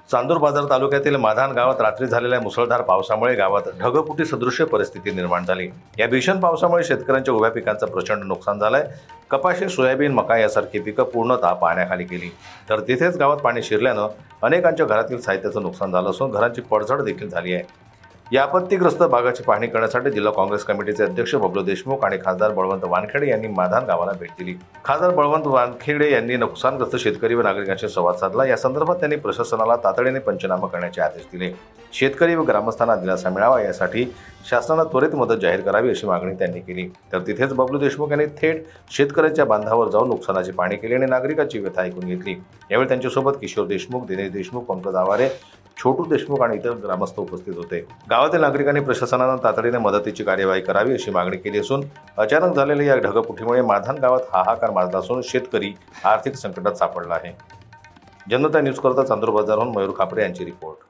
चांदूर बाजार तालुक्यातील माधान गावात रात्री झालेल्या मुसळधार पावसामुळे गावात ढगफुटी सदृश्य परिस्थिती निर्माण झाली। या भीषण पावसामुळे शेतकऱ्यांच्या उभ्या पिकांचं प्रचंड नुकसान झालंय। कपाशी, सोयाबीन, मका यासारखी पिकं पूर्णतः पाण्याखाली गेली, तर तिथेच गावात पाणी शिरल्यानं अनेकांच्या घरातील साहित्याचं नुकसान झालं असून घरांची पडझड देखील झाली आहे। या आपत्तीग्रस्त भागाची पाहणी करण्यासाठी जिल्हा काँग्रेस कमिटीचे अध्यक्ष बबलू देशमुख आणि खासदार बळवंत वानखेडे यांनी माधान गावाला भेट दिली। खासदार बळवंत वानखेडे यांनी नुकसानग्रस्त शेतकरी व नागरिकांशी संवाद साधला। या संदर्भात त्यांनी प्रशासनाला तातडीने पंचनामा करण्याचे आदेश दिले। शेतकरी व ग्रामस्थांना दिलासा मिळावा यासाठी शासनाने त्वरित मदत जाहीर करावी अशी मागणी त्यांनी केली। तर तिथेच बबलू देशमुख यांनी थेट शेतकऱ्यांच्या बांधावर जाऊन नुकसानाची पाहणी केली आणि नागरिकांची व्यथा ऐकून घेतली। यावेळी त्यांच्यासोबत किशोर देशमुख, दिनेश देशमुख, पंकज आवारे, छोटू देशमुख आणि इतर ग्रामस्थ उपस्थित होते। गावातील नागरिकांनी प्रशासनाने तातडीने मदतीची कार्यवाही करावी अशी मागणी केली असून अचानक झालेल्या या ढगफुटीमुळे माधान गावात हाहाकार माजला असून शेतकरी आर्थिक संकटात सापडला आहे। जनता न्यूज करता चांदूर बाजारहून मयूर खापरे यांची रिपोर्ट।